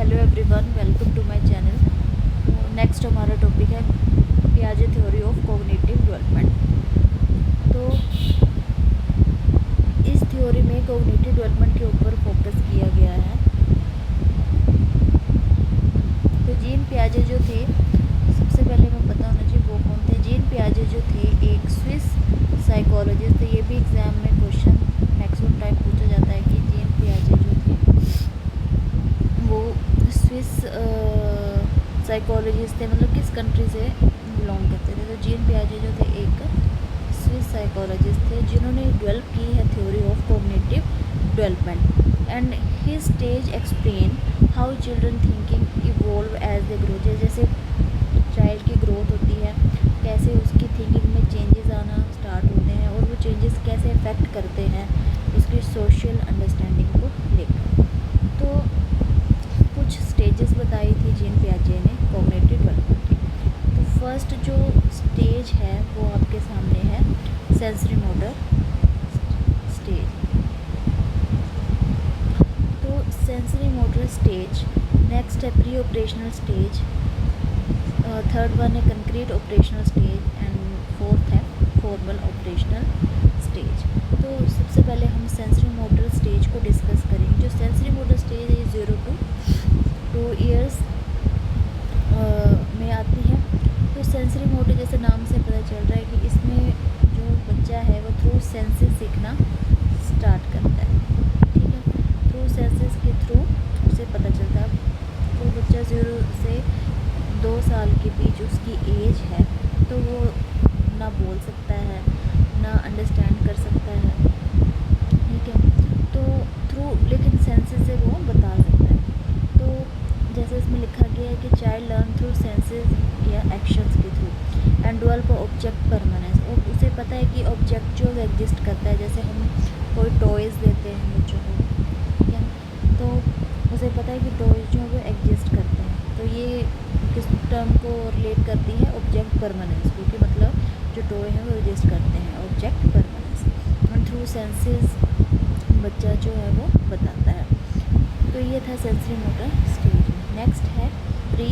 Hello everyone, welcome to my channel. तो next हमारा topic है पियाजे थ्योरी ऑफ कॉग्निटिव डेवलपमेंट। तो इस थ्योरी में कॉग्निटिव डेवलपमेंट के ऊपर फोकस किया गया है। तो जीन पियाजे जो थे, सबसे पहले हमें पता होना चाहिए वो कौन थे। जीन पियाजे जो थे एक स्विस साइकोलॉजिस्ट थे। ये भी एग्ज़ाम में क्वेश्चन मैक्सिमम टाइम पूछा जाता है कि जीन पियाजे जो थे वो स्विस साइकोलॉजिस्ट थे, मतलब किस कंट्री से बिलोंग करते थे। तो जीन पियाजे जो थे एक स्विस साइकोलॉजिस्ट थे जिन्होंने डेवलप की है theory of cognitive development and his stage explain how children thinking evolve as they grow. जैसे चाइल्ड की ग्रोथ होती है, कैसे उसकी थिंकिंग में चेंजेस आना स्टार्ट होते हैं और वो चेंजेस कैसे अफेक्ट करते हैं उसकी सोशल अंडरस्टैंडिंग को लेकर। तो कुछ स्टेजेस बताई थी जीन पियाजे ने कॉग्निटिव डेवलपमेंट की। तो फर्स्ट जो स्टेज है वो आपके सामने है सेंसरी मोटर स्टेज। तो सेंसरी मोटर स्टेज, नेक्स्ट है pre operational stage, third one है concrete operational stage and fourth है फॉर्मल ऑपरेशनल स्टेज। तो सबसे पहले हम सेंसरी मोटर स्टेज को डिस्कस करेंगे। जो सेंसरी मोटर स्टेज है 0 to 2 ईयर्स में आती है। तो सेंसरी मोटर जैसे नाम से पता चल रहा है कि इसमें जो बच्चा है वो थ्रू सेंसेस सीखना स्टार्ट करता है। ठीक है, थ्रू सेंसेस के थ्रू उसे पता चलता है। वो बच्चा 0 से 2 साल के बीच उसकी एज है, तो वो ना बोल सकता है ना अंडरस्टैंड कर सकता है। ठीक है, तो थ्रू लेकिन सेंसेस से वो बता सकता है। तो जैसे इसमें लिखा गया है कि चाइल्ड लर्न थ्रू सेंसेस या एक्शंस के through and develop object permanence. और उसे पता है कि ऑब्जेक्ट जो एग्जिस्ट करता है, जैसे हम कोई टॉयज़ देते हैं बच्चों को, ठीक है, तो उसे पता है कि टॉयज़ जो है वो एग्जिस्ट करते हैं। तो ये किस टर्म को रिलेट करती है, ऑब्जेक्ट परमानेंस, क्योंकि मतलब जो टॉय है वो एग्जिस्ट करते हैं, object permanence. And through senses बच्चा जो है वो बताता है। तो ये था सेंसरी मोटर स्टेज। नेक्स्ट है प्री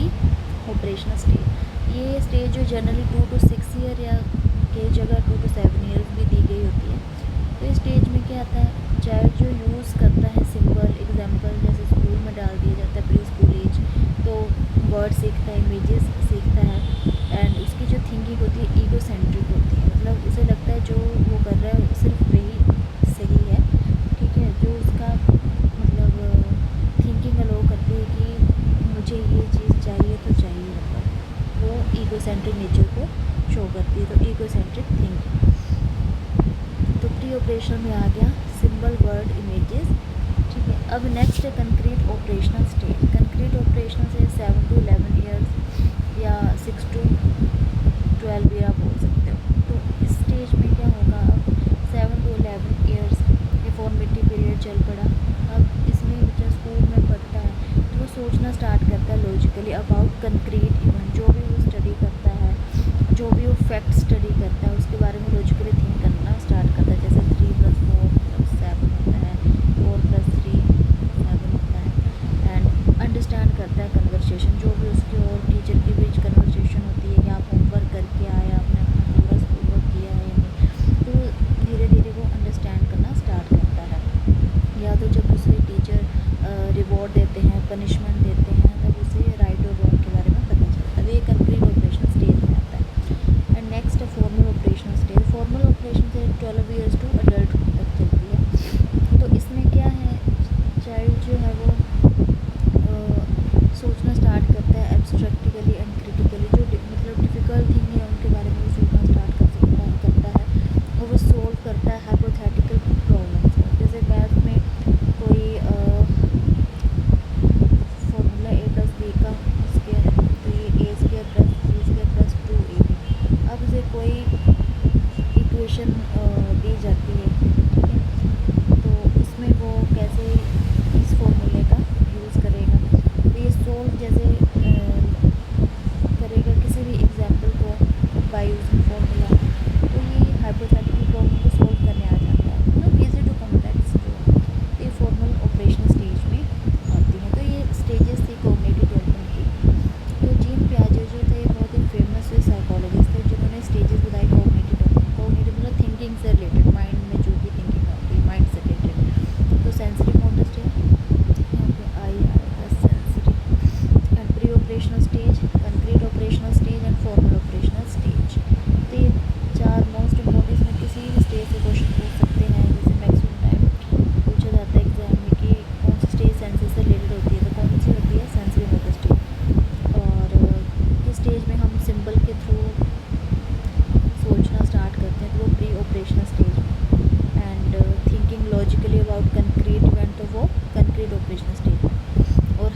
ऑपरेशनल स्टेज। ये स्टेज जो जनरली 2 to 6 ईयर या के जगह 2 to 7 ईयर्स भी दी गई होती है। तो इस स्टेज में क्या आता है, चाइल्ड जो यूज़ करता है सिंबल एग्जाम्पल, जैसे स्कूल में डाल दिया जाता है प्री स्कूल एज, तो वर्ड सीखता है, इमेजेस सीखता है एंड उसकी जो थिंकिंग होती है ईगो सेंट्रिक होती है। मतलब उसे लगता है जो वो कर रहा है सिर्फ वही सही है। ठीक है, जो उसका मतलब थिंकिंग अलो करती है कि मुझे ये चीज़ चाहिए तो चाहिए, मतलब वो ईगो सेंट्रिक नेचर को शो करती है। तो ईगो सेंट्रिक थिंकिंग। तो प्री ऑपरेशन में आ गया सिंबल वर्ड इमेजेस। ठीक है, अब नेक्स्ट है concrete operational stage. Concrete operational से 7 to 11 ईयर्स या 6 to 12 ईयर आप बोल सकते हो। तो इस स्टेज में क्या होगा, अब 7 to 11 ईयर्स ये फॉर्मेटिव पीरियड चल पड़ा। अब इसमें बच्चा स्कूल में पढ़ता है तो वो सोचना स्टार्ट करता है लॉजिकली अबाउट कंक्रीट इवेंट। जो भी वो स्टडी करता है, जो भी वो फैक्ट स्टडी करता है उसके बारे में लॉजिकली थिंक करना स्टार्ट करता है। जैसे 3 + 4 = 7 होता है, 4 + 3 = 7 होता है। एंड अंडरस्टैंड करता है कन्वर्सेशन, जो भी उसकी और टीचर के बीच कन्वर्सेशन होती है कि आप होमवर्क करके आए, आपने अपना पूरा स्कूल वर्क किया है या नहीं। तो धीरे धीरे वो अंडरस्टैंड करना स्टार्ट करता है। या तो जब उसे टीचर रिवॉर्ड देते हैं, पनिशमेंट देते हैं, तब उसे राइट और रॉन्ग के बारे में पता चलता है। ये कंक्रीट ऑपरेशनल स्टेज में आता है। एंड नेक्स्ट है formal operational stage. Formal operation से 12 ईयर्स टू अडल्ट तक चलती है। तो इसमें क्या है, चाइल्ड जो है वो सोचना स्टार्ट करता है एब्स्ट्रैक्टिकली एंड क्रिटिकली। जो मतलब डिफ़िकल्ट थिंग है उनके बारे में वो सोचना स्टार्ट करता है और वो सोल्व करता है हाइपोथेटिकल प्रॉब्लम्स। जैसे मैथ में कोई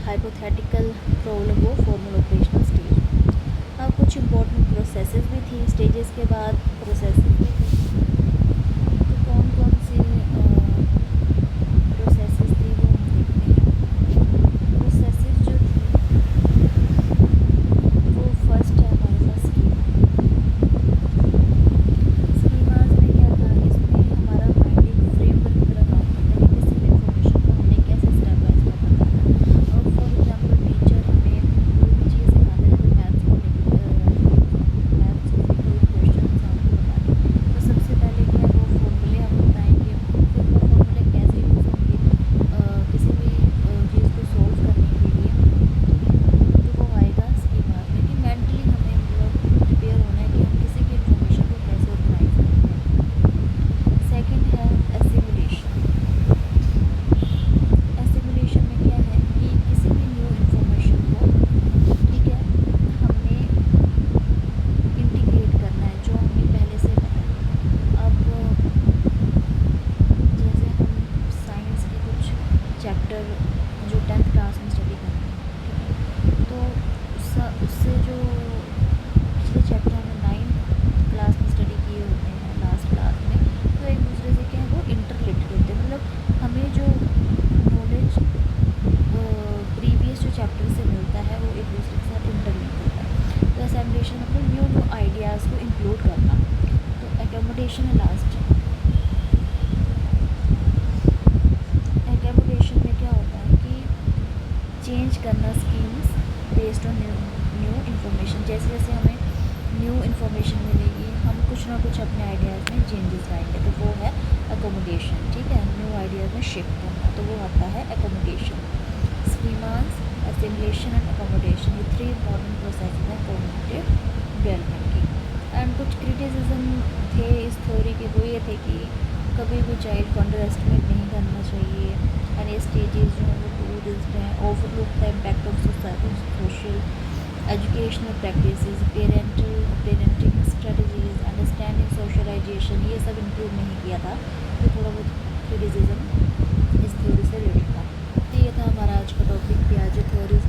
हाइपोथेटिकल प्रॉब्लम वो फॉर्मल ऑपरेशनल स्टेज। अब कुछ इंपॉर्टेंट प्रोसेसेस भी थी, स्टेजेस के बाद प्रोसेसेस भी थी। तो कौन कौन सी प्रोसेसेस थी वो हम देखते हैं। प्रोसेसेस जो थी वो फर्स्ट है हमारे पास स्कीमास में क्या था, इसमें हमारा माइंड एक फ्रेमवर्क की तरह काम करता है कि किसी भी इंफॉर्मेशन को हमने कैसे स्टेप बाय स्टेप बताना है। और फॉर एग्जांपल टीचर हमें कोई भी चीज़ सिखाते हैं, जैसे मैथ्स को मैथ्स के कोई क्वेश्चन हमको बताने, तो सबसे पहले क्या है वो फॉर्मूले हम बताएंगे, फिर वो फॉर्मूले कैसे यूज़ होंगे किसी भी चीज़ को सॉल्व करने के लिए, ठीक है। तो वो आएगा स्कीमास में कि मेंटली हमें मतलब प्रिपेयर होना है कि हम किसी भी इंफॉर्मेशन को कैसे ऑर्गेनाइज करेंगे। सेकंड है एसिमुलेशन। एसिमुलेशन में क्या है कि किसी भी न्यू इंफॉर्मेशन को, ठीक है, हमने इंटीग्रेट करना है जो हमें पहले से पता है। अब जैसे हम साइंस के कुछ चैप्टर जो 10th क्लास में स्टडी करते हैं, ठीक है, तो उससे जो पिछले चैप्टर हमने 9th क्लास में स्टडी किए होते हैं लास्ट क्लास में, तो एक दूसरे से क्या है वो इंटररिलेटेड होते हैं। मतलब हमें जो नॉलेज प्रीवियस जो चैप्टर से मिलता है वो एक दूसरे के साथ इंटरलिंक होता है। तो एसेम्बलेशन मतलब न्यू न्यू आइडियाज़ को इंक्लूड करना। तो एकोमोडेशन है लास्ट। एकोमोडेशन में क्या होता है कि चेंज करना schemes based on new information. जैसे जैसे हमें न्यू इन्फॉर्मेशन मिलेगी हम कुछ ना कुछ अपने आइडियाज़ में चेंजेस लाएंगे, तो वो है एकोमोडेशन, ठीक है। न्यू आइडियाज़ में शिफ्ट करना, तो वो आता है accommodation. Schemas, assimilation and accommodation, ये 3 इंपॉर्टेंट प्रोसेस हैं कॉग्निटिव डेवलपमेंट की। एंड कुछ क्रिटिसिज्म थे इस थ्योरी के, वो ये थे कि कभी भी चाइल्ड को अंडर एस्टिमेट नहीं करना चाहिए, एंड ये स्टेजेस जो हैं वो टूरिस्ट हैं, overlook the impact of social educational practices, parenting strategies, understanding socialization, ये सब इंक्लूड नहीं किया था। तो थोड़ा बहुत क्रिटिसिज्म इस थ्योरी से रिलेटेड था। तो ये था हमारा आज का टॉपिक कि आज जो थ्योरीज